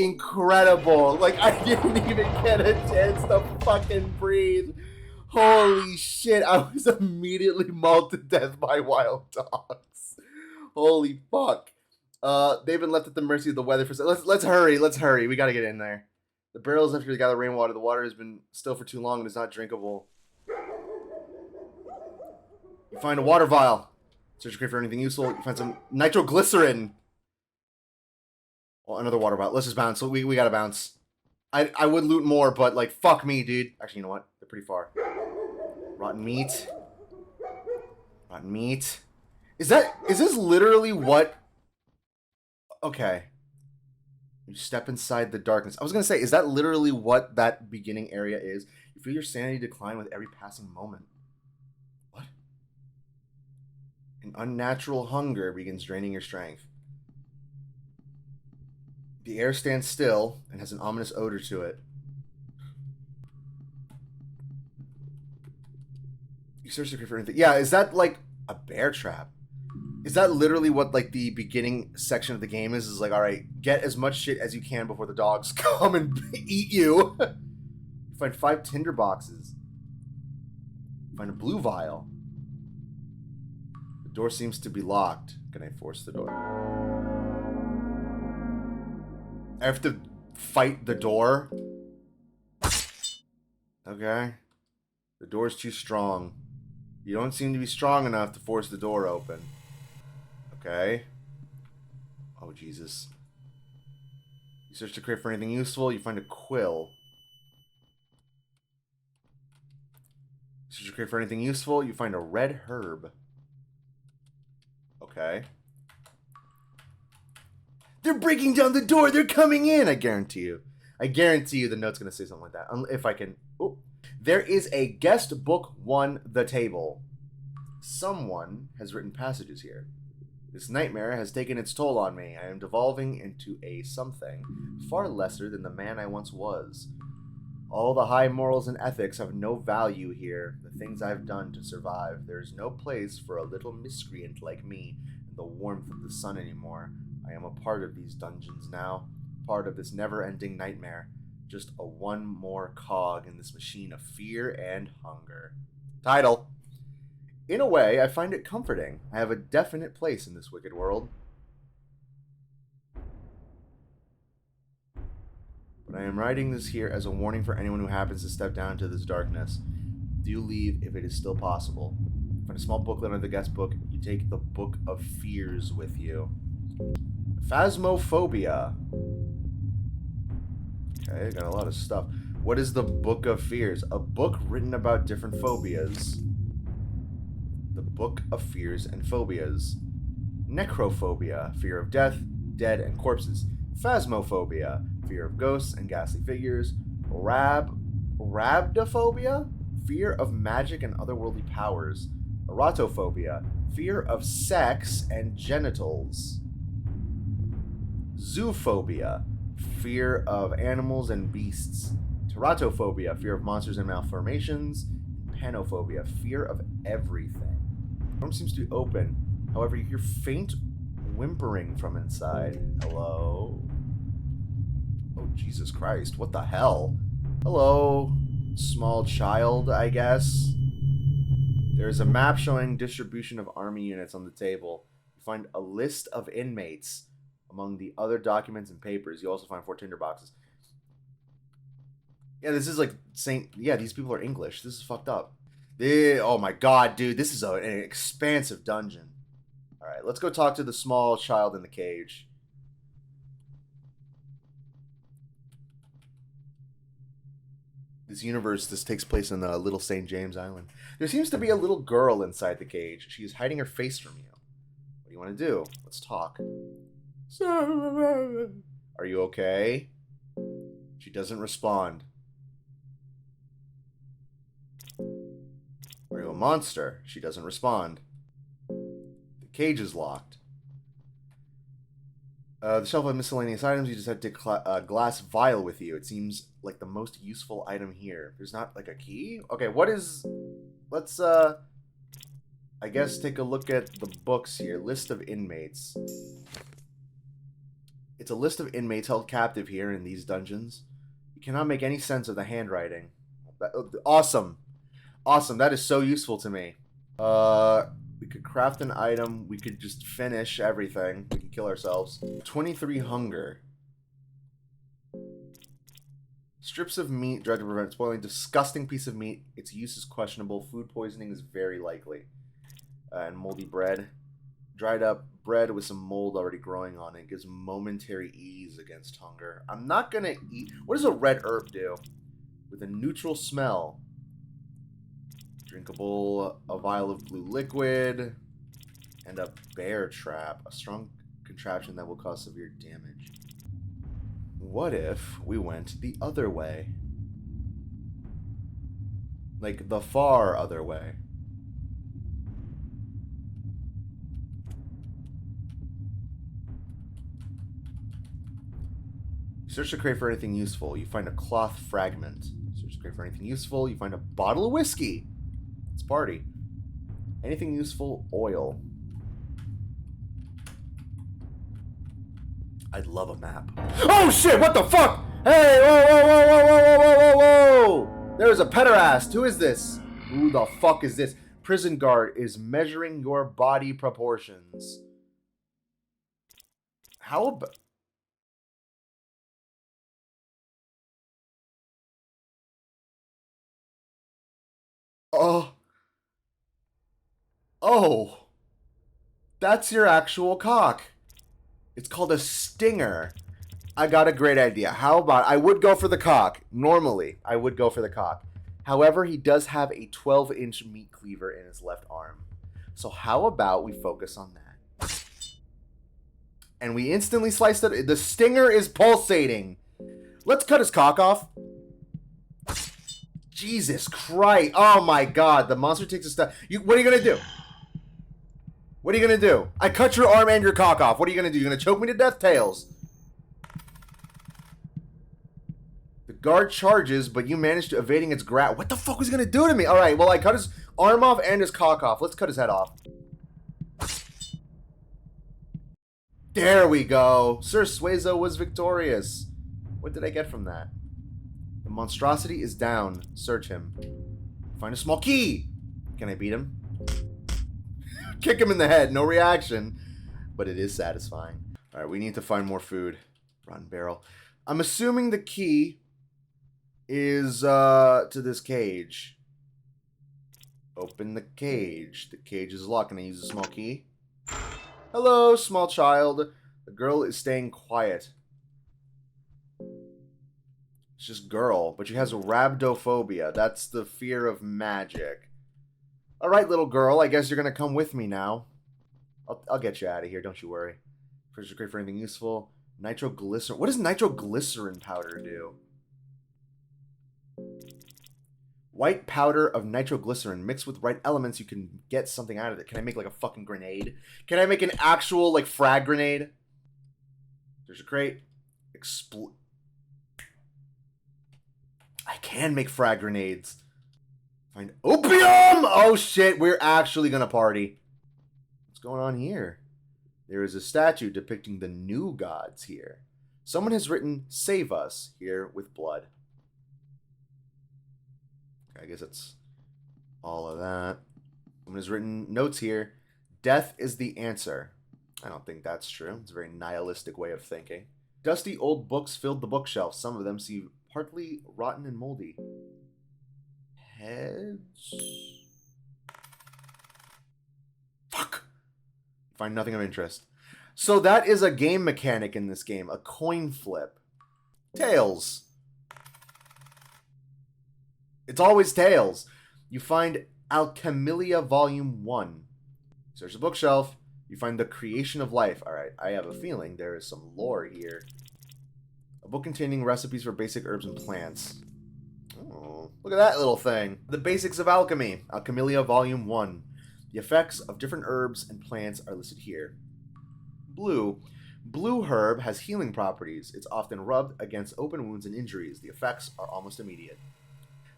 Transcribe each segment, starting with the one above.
incredible. Like, I didn't even get a chance to fucking breathe. Holy shit, I was immediately mauled to death by wild dogs. Holy fuck. They've been left at the mercy of the weather for... Let's hurry, let's hurry. We gotta get in there. The barrels after we gather rainwater. The water has been still for too long and is not drinkable. You find a water vial. Search for anything useful. You find some nitroglycerin. Well, another water vial. Let's just bounce. We gotta bounce. I would loot more, but like, fuck me, dude. Actually, you know what? They're pretty far. Rotten meat. Rotten meat. Is this literally what... Okay. You step inside the darkness. I was gonna say, is that literally what that beginning area is? You feel your sanity decline with every passing moment. What? An unnatural hunger begins draining your strength. The air stands still and has an ominous odor to it. You search for anything. Yeah, is that like a bear trap? Is that literally what like the beginning section of the game is? Is like, all right, get as much shit as you can before the dogs come and eat you. You find 5 tinder boxes. You find a blue vial. The door seems to be locked. Can I force the door? I have to fight the door. Okay. The door's too strong. You don't seem to be strong enough to force the door open. Okay. Oh, Jesus. You search the crate for anything useful. You find a quill. You search the crate for anything useful. You find a red herb. Okay. They're breaking down the door. They're coming in. I guarantee you. I guarantee you the note's going to say something like that. If I can... Oh. There is a guest book 1, The Table. Someone has written passages here. This nightmare has taken its toll on me. I am devolving into a something far lesser than the man I once was. All the high morals and ethics have no value here. The things I've done to survive. There is no place for a little miscreant like me in the warmth of the sun anymore. I am a part of these dungeons now. Part of this never-ending nightmare. Just a one more cog in this machine of fear and hunger. Title. In a way, I find it comforting. I have a definite place in this wicked world. But I am writing this here as a warning for anyone who happens to step down into this darkness. Do leave if it is still possible. Find a small booklet under the guest book. You take the Book of Fears with you. Phasmophobia. Okay, got a lot of stuff. What is the Book of Fears? A book written about different phobias. The Book of Fears and Phobias. Necrophobia, fear of death, dead, and corpses. Phasmophobia, fear of ghosts and ghastly figures. Rhabdophobia, fear of magic and otherworldly powers. Erotophobia, fear of sex and genitals. Zoophobia, fear of animals and beasts. Teratophobia, fear of monsters and malformations. Panophobia, fear of everything. The room seems to be open. However, you hear faint whimpering from inside. Hello? Oh, Jesus Christ. What the hell? Hello, small child, I guess. There is a map showing distribution of army units on the table. You find a list of inmates among the other documents and papers. You also find 4 tinder boxes. Yeah, this is like saying, yeah, these people are English. This is fucked up. Oh my god, dude, this is an expansive dungeon. Alright, let's go talk to the small child in the cage. This takes place in Little St. James Island. There seems to be a little girl inside the cage. She is hiding her face from you. What do you want to do? Let's talk. Are you okay? She doesn't respond. Are you a monster? She doesn't respond. The cage is locked. The shelf of miscellaneous items, you just had to take a glass vial with you. It seems like the most useful item here. There's not like a key? Okay, what is... Let's, I guess take a look at the books here. List of inmates. It's a list of inmates held captive here in these dungeons. You cannot make any sense of the handwriting. Awesome. Awesome. That is so useful to me. We could craft an item. We could just finish everything. We can kill ourselves. 23 hunger. Strips of meat directed to prevent spoiling. Disgusting piece of meat. Its use is questionable. Food poisoning is very likely. And moldy bread. Dried up bread with some mold already growing on it. Gives momentary ease against hunger. I'm not going to eat... What does a red herb do? With a neutral smell. Drinkable, a vial of blue liquid, and a bear trap. A strong contraption that will cause severe damage. What if we went the other way? Like, the far other way. Search the crate for anything useful. You find a cloth fragment. Search the crate for anything useful. You find a bottle of whiskey. It's party. Anything useful? Oil. I'd love a map. Oh shit! What the fuck? Hey! Whoa! Whoa! Whoa! Whoa! Whoa! Whoa! Whoa! Whoa! There's a pederast. Who is this? Who the fuck is this? Prison guard is measuring your body proportions. How about... Oh. Oh. That's your actual cock. It's called a stinger. I got a great idea. How about... I would go for the cock. Normally, I would go for the cock. However, he does have a 12-inch meat cleaver in his left arm. So how about we focus on that? And we instantly sliced it. The stinger is pulsating. Let's cut his cock off. Jesus Christ. Oh my God. The monster takes a step. What are you going to do? What are you going to do? I cut your arm and your cock off. What are you going to do? You're going to choke me to death, Tails? The guard charges, but you managed to evading its grab. What the fuck was he going to do to me? All right, well, I cut his arm off and his cock off. Let's cut his head off. There we go. Sir Ricswaza was victorious. What did I get from that? The monstrosity is down. Search him. Find a small key. Can I beat him? Kick him in the head. No reaction. But it is satisfying. Alright, we need to find more food. Rotten barrel. I'm assuming the key is to this cage. Open the cage. The cage is locked. Can I use a small key? Hello, small child. The girl is staying quiet. It's just girl, but she has a rhabdophobia. That's the fear of magic. Alright, little girl, I guess you're gonna come with me now. I'll get you out of here, don't you worry. First, great for anything useful. Nitroglycerin. What does nitroglycerin powder do? White powder of nitroglycerin. Mixed with right elements, you can get something out of it. Can I make like a fucking grenade? Can I make an actual like frag grenade? There's a crate. I can make frag grenades. Find opium! Oh shit, we're actually gonna party. What's going on here? There is a statue depicting the new gods here. Someone has written, "Save us," here with blood. I guess that's all of that. Someone has written notes here. Death is the answer. I don't think that's true. It's a very nihilistic way of thinking. Dusty old books filled the bookshelf. Some of them seem partly rotten and moldy. Heads? Fuck! Find nothing of interest. So that is a game mechanic in this game. A coin flip. Tails. It's always tails. You find Alchemy Volume 1. Search the bookshelf. You find the creation of life. Alright, I have a feeling there is some lore here. A book containing recipes for basic herbs and plants. Oh, look at that little thing. The basics of alchemy. Alchemy Volume 1. The effects of different herbs and plants are listed here. Blue. Blue herb has healing properties. It's often rubbed against open wounds and injuries. The effects are almost immediate.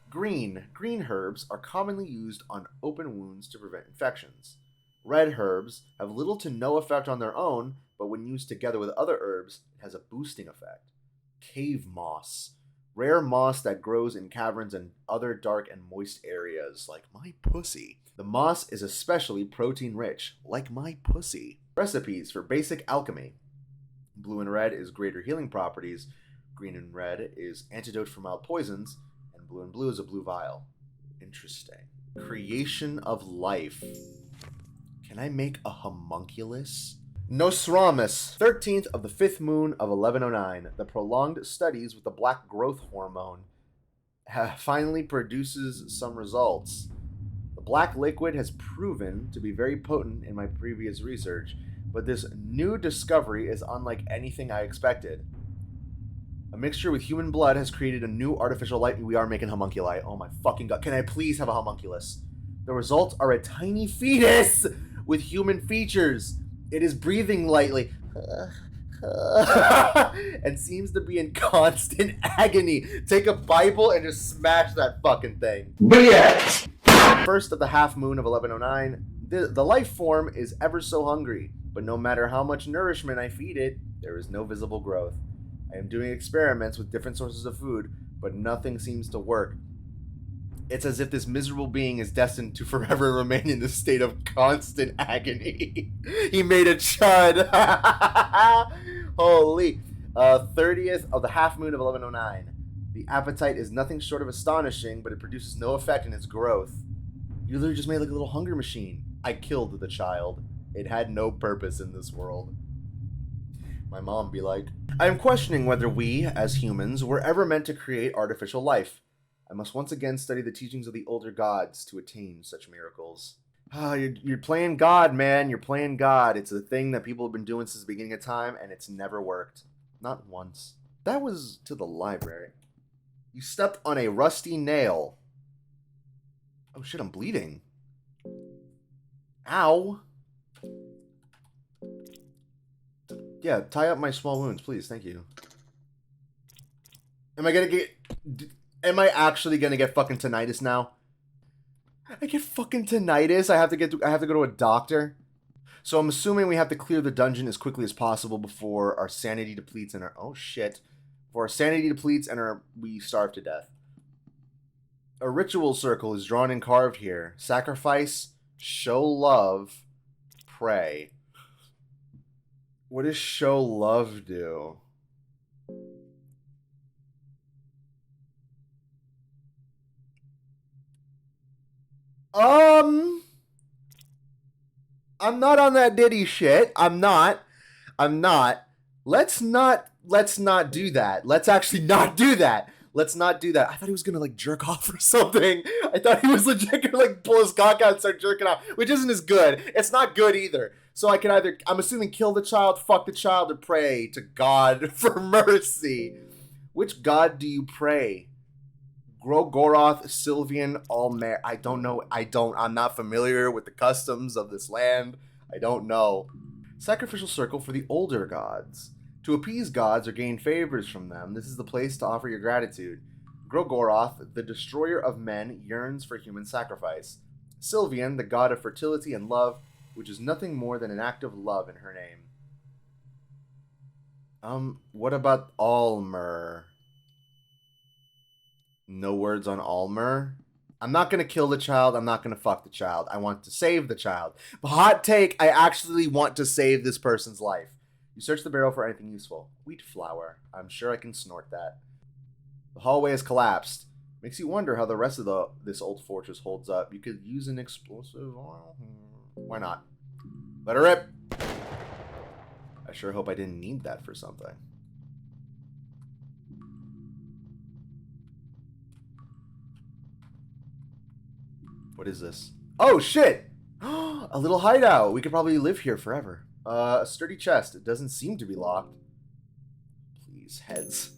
Green. Green herbs are commonly used on open wounds to prevent infections. Red herbs have little to no effect on their own, but when used together with other herbs, it has a boosting effect. Cave moss. Rare moss that grows in caverns and other dark and moist areas, like my pussy. The moss is especially protein-rich, like my pussy. Recipes for basic alchemy. Blue and red is greater healing properties. Green and red is antidote for mild poisons. And blue is a blue vial. Interesting. Creation of life. Can I make a homunculus? Nostradamus, 13th of the 5th moon of 1109. The prolonged studies with the black growth hormone finally produces some results. The black liquid has proven to be very potent in my previous research, but this new discovery is unlike anything I expected. A mixture with human blood has created a new artificial life. We are making homunculi. Oh my fucking god. Can I please have a homunculus? The results are a tiny fetus with human features. It is breathing lightly and seems to be in constant agony. Take a Bible and just smash that fucking thing. Yes. First of the half moon of 1109, the life form is ever so hungry, but no matter how much nourishment I feed it, there is no visible growth. I am doing experiments with different sources of food, but nothing seems to work. It's as if this miserable being is destined to forever remain in this state of constant agony. He made a chud. Holy. 30th of the half moon of 1109. The appetite is nothing short of astonishing, but it produces no effect in its growth. You literally just made like a little hunger machine. I killed the child. It had no purpose in this world. My mom be like, I am questioning whether we, as humans, were ever meant to create artificial life. I must once again study the teachings of the older gods to attain such miracles. You're playing God, man. You're playing God. It's a thing that people have been doing since the beginning of time, and it's never worked. Not once. That was to the library. You stepped on a rusty nail. Oh shit, I'm bleeding. Ow. Yeah, tie up my small wounds, please. Thank you. Am I actually gonna get fucking tinnitus now? I get fucking tinnitus. I have to go to a doctor. So I'm assuming we have to clear the dungeon as quickly as possible before our sanity depletes and we starve to death. A ritual circle is drawn and carved here. Sacrifice, show love, pray. What does show love do? I'm not on that Diddy shit. I'm not. Let's not do that. Let's actually not do that. Let's not do that. I thought he was gonna like jerk off or something. I thought he was legit gonna like pull his cock out and start jerking off, which isn't as good. It's not good either. So I can either, I'm assuming, kill the child, fuck the child, or pray to God for mercy. Which god do you pray? Grogoroth, Sylvian, Almer. I don't know. I'm not familiar with the customs of this land. I don't know. Sacrificial circle for the older gods. To appease gods or gain favors from them, this is the place to offer your gratitude. Grogoroth, the destroyer of men, yearns for human sacrifice. Sylvian, the god of fertility and love, which is nothing more than an act of love in her name. What about Almer? No words on Almer? I'm not going to kill the child. I'm not going to fuck the child. I want to save the child. But hot take, I actually want to save this person's life. You search the barrel for anything useful. Wheat flour. I'm sure I can snort that. The hallway has collapsed. Makes you wonder how the rest of this old fortress holds up. You could use an explosive oil. Why not? Let her rip. I sure hope I didn't need that for something. What is this? Oh, shit! A little hideout. We could probably live here forever. A sturdy chest. It doesn't seem to be locked. Please, heads.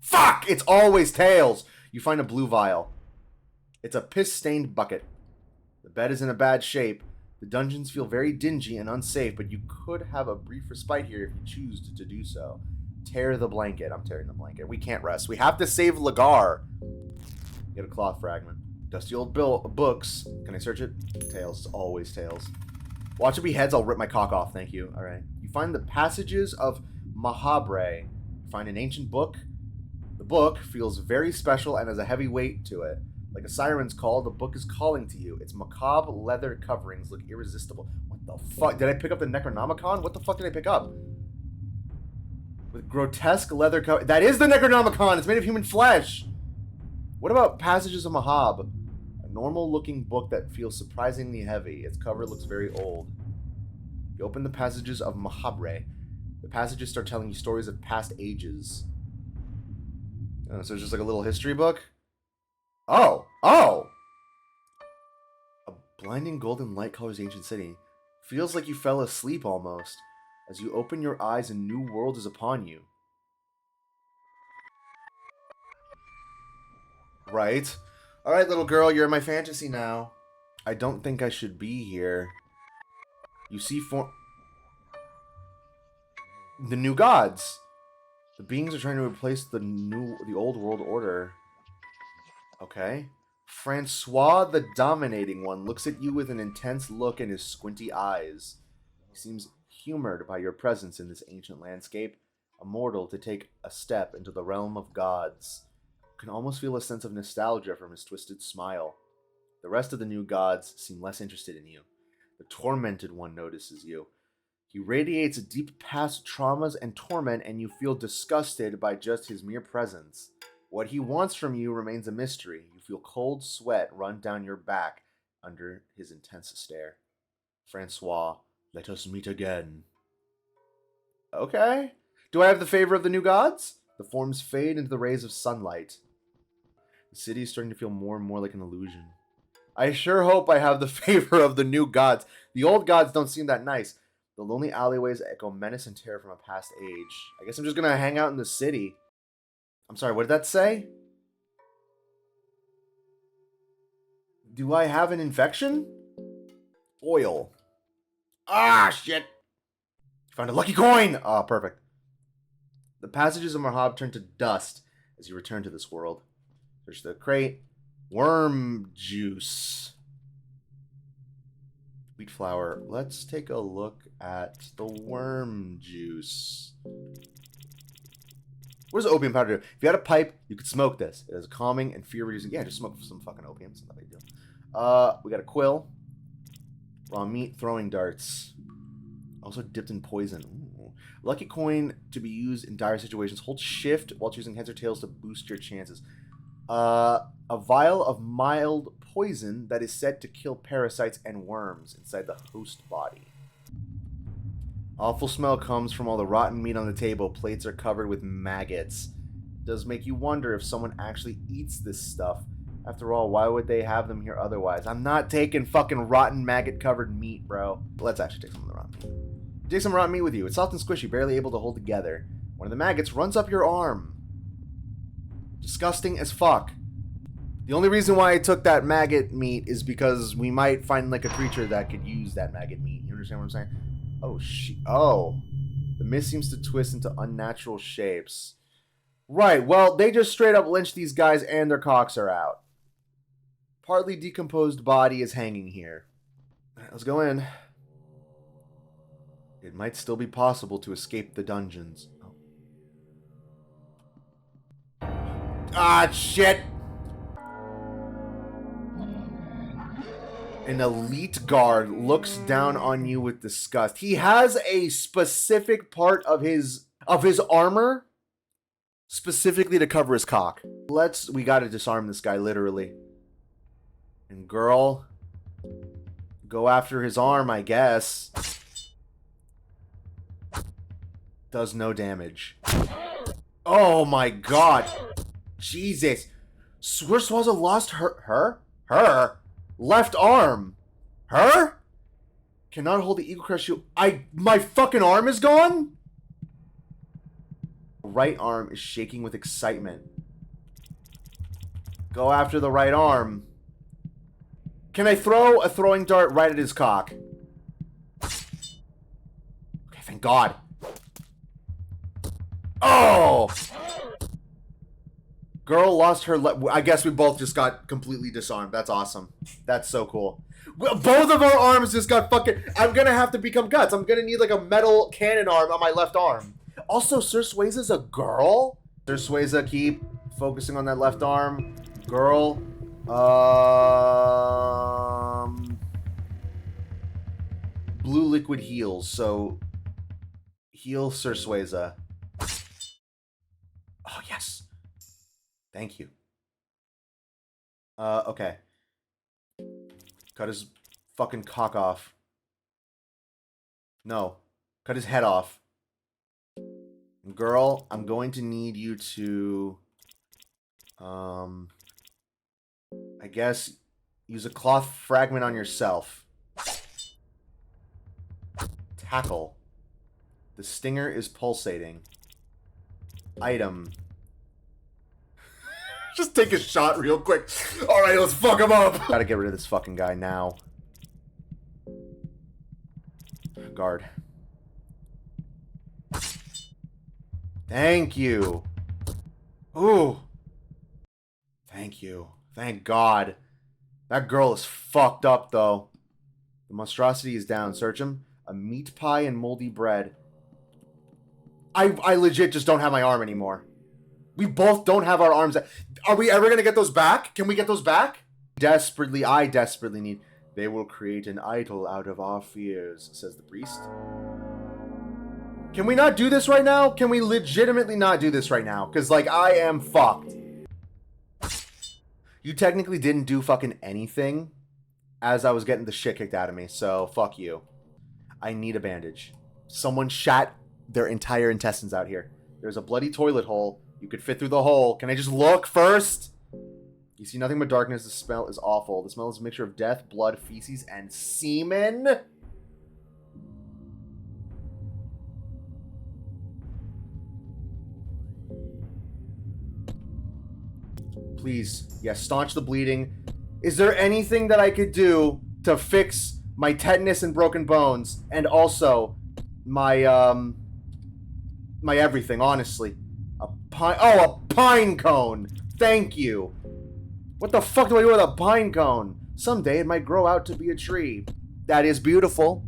Fuck! It's always tails! You find a blue vial. It's a piss-stained bucket. The bed is in a bad shape. The dungeons feel very dingy and unsafe, but you could have a brief respite here if you choose to do so. Tear the blanket. I'm tearing the blanket. We can't rest. We have to save Lagar. Get a cloth fragment. Dusty old books. Can I search it? Tails. It's always tails. Watch it be heads, I'll rip my cock off. Thank you. Alright. You find the passages of Mahabre. You find an ancient book. The book feels very special and has a heavy weight to it. Like a siren's call, the book is calling to you. Its macabre leather coverings look irresistible. What the fuck? Did I pick up the Necronomicon? What the fuck did I pick up? With grotesque leather cover. That is the Necronomicon! It's made of human flesh! What about Passages of Mahab? A normal-looking book that feels surprisingly heavy. Its cover looks very old. You open the Passages of Mahabre. The passages start telling you stories of past ages. Oh, so it's just like a little history book? Oh! Oh! A blinding golden light colors the ancient city. Feels like you fell asleep almost. As you open your eyes, a new world is upon you. Right. Alright, little girl, you're in my fantasy now. I don't think I should be here. You see the new gods. The beings are trying to replace the old world order. Okay. Francois, the dominating one, looks at you with an intense look in his squinty eyes. He seems humored by your presence in this ancient landscape, a mortal to take a step into the realm of gods. You can almost feel a sense of nostalgia from his twisted smile. The rest of the new gods seem less interested in you. The tormented one notices you. He radiates deep past traumas and torment, and you feel disgusted by just his mere presence. What he wants from you remains a mystery. You feel cold sweat run down your back under his intense stare. Francois, let us meet again. Okay. Do I have the favor of the new gods? The forms fade into the rays of sunlight. The city is starting to feel more and more like an illusion. I sure hope I have the favor of the new gods. The old gods don't seem that nice. The lonely alleyways echo menace and terror from a past age. I guess I'm just gonna hang out in the city. I'm sorry, what did that say? Do I have an infection? Oil. Ah, shit! Found a lucky coin! Ah, perfect. The passages of Mahab turn to dust as you return to this world. Search the crate. Worm juice. Wheat flour. Let's take a look at the worm juice. What does opium powder do? If you had a pipe, you could smoke this. It is calming and fear-reducing. Yeah, just smoke some fucking opium. It's not a big deal. We got a quill. Raw meat, throwing darts. Also dipped in poison. Ooh. Lucky coin to be used in dire situations. Hold shift while choosing heads or tails to boost your chances. A vial of mild poison that is said to kill parasites and worms inside the host body. Awful smell comes from all the rotten meat on the table. Plates are covered with maggots. It does make you wonder if someone actually eats this stuff. After all, why would they have them here otherwise? I'm not taking fucking rotten maggot-covered meat, bro. Let's actually take some of the rotten meat. Take some rotten meat with you. It's soft and squishy, barely able to hold together. One of the maggots runs up your arm. Disgusting as fuck. The only reason why I took that maggot meat is because we might find like a creature that could use that maggot meat. You understand what I'm saying? Oh, oh. The mist seems to twist into unnatural shapes. Right, well, they just straight up lynched these guys and their cocks are out. Partly decomposed body is hanging here. All right, let's go in. It might still be possible to escape the dungeons. Oh. Ah, shit! An elite guard looks down on you with disgust. He has a specific part of his armor specifically to cover his cock. We gotta disarm this guy, literally. And girl, go after his arm, I guess. Does no damage. Oh my god. Jesus. Ricswaza lost her left arm. Her? Cannot hold the Eagle Crest shield. My fucking arm is gone? Right arm is shaking with excitement. Go after the right arm. Can I throw a throwing dart right at his cock? Okay, thank God. Oh! Girl lost her... I guess we both just got completely disarmed. That's awesome. That's so cool. Both of our arms just got fucking... I'm gonna have to become Guts. I'm gonna need like a metal cannon arm on my left arm. Also, Sir Ricswaza's a girl? Sir Ricswaza, keep focusing on that left arm. Girl. Blue liquid heals, so... Heal Sir Ricswaza. Oh, yes. Thank you. Okay. Cut his fucking cock off. No. Cut his head off. Girl, I'm going to need you to... I guess use a cloth fragment on yourself. Tackle. The stinger is pulsating. Item. Just take a shot real quick. Alright, let's fuck him up. Gotta get rid of this fucking guy now. Guard. Thank you. Ooh. Thank you. Thank God. That girl is fucked up, though. The monstrosity is down. Search him. A meat pie and moldy bread. I legit just don't have my arm anymore. We both don't have our arms. Are we ever going to get those back? Can we get those back? I desperately need... They will create an idol out of our fears, says the priest. Can we not do this right now? Can we legitimately not do this right now? Because, like, I am fucked. You technically didn't do fucking anything as I was getting the shit kicked out of me, so fuck you. I need a bandage. Someone shat their entire intestines out here. There's a bloody toilet hole. You could fit through the hole. Can I just look first? You see nothing but darkness. The smell is awful. The smell is a mixture of death, blood, feces, and semen. Please. Yes, staunch the bleeding. Is there anything that I could do to fix my tetanus and broken bones? And also, my, my everything, honestly. A pine cone! Thank you! What the fuck do I do with a pine cone? Someday it might grow out to be a tree. That is beautiful.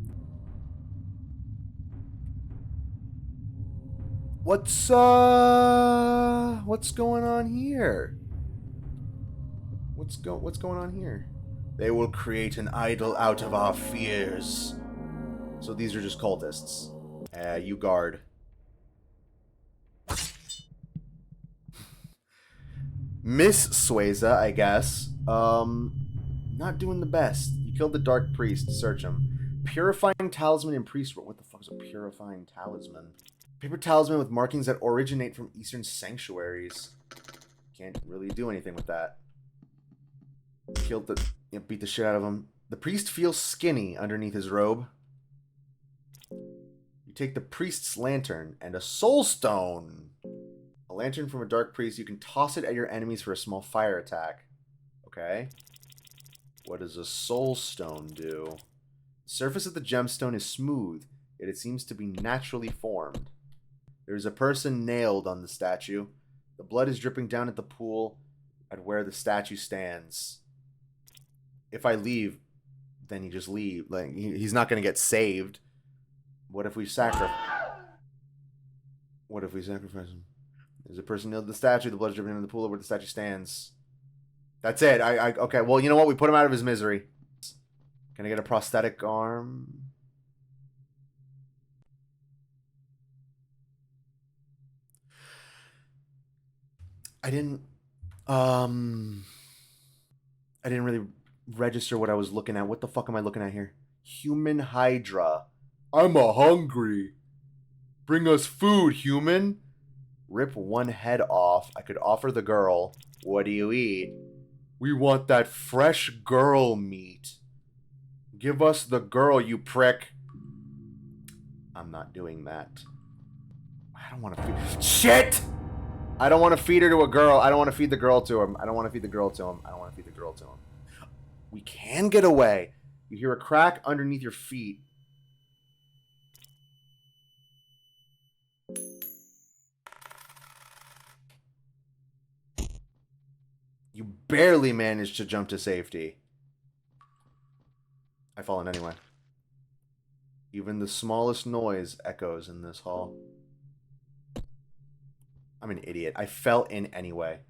What's going on here? What's going on here? They will create an idol out of our fears. So these are just cultists. You guard. Miss Ricswaza, I guess. Not doing the best. You killed the Dark Priest. Search him. Purifying Talisman and Priest. What the fuck is a Purifying Talisman? Paper talisman with markings that originate from Eastern sanctuaries. Can't really do anything with that. Killed the... beat the shit out of him. The priest feels skinny underneath his robe. You take the priest's lantern and a soul stone. A lantern from a dark priest. You can toss it at your enemies for a small fire attack. Okay. What does a soul stone do? The surface of the gemstone is smooth, yet it seems to be naturally formed. There's a person nailed on the statue. The blood is dripping down at the pool at where the statue stands. If I leave, then you just leave. Like, he's not going to get saved. What if we sacrifice? What if we sacrifice him? There's a person nailed to the statue. The blood is dripping down in the pool where the statue stands. That's it. Okay, well, you know what? We put him out of his misery. Can I get a prosthetic arm? I didn't really register what I was looking at. What the fuck am I looking at here? Human Hydra. I'm a hungry. Bring us food, human. Rip one head off. I could offer the girl. What do you eat? We want that fresh girl meat. Give us the girl, you prick. I'm not doing that. I don't want to feed... Shit! I don't want to feed her to a girl. I don't want to feed the girl to him. I don't want to feed the girl to him. I don't want to feed the girl to him. We can get away. You hear a crack underneath your feet. You barely managed to jump to safety. I've fallen anyway. Even the smallest noise echoes in this hall. I'm an idiot. I fell in anyway.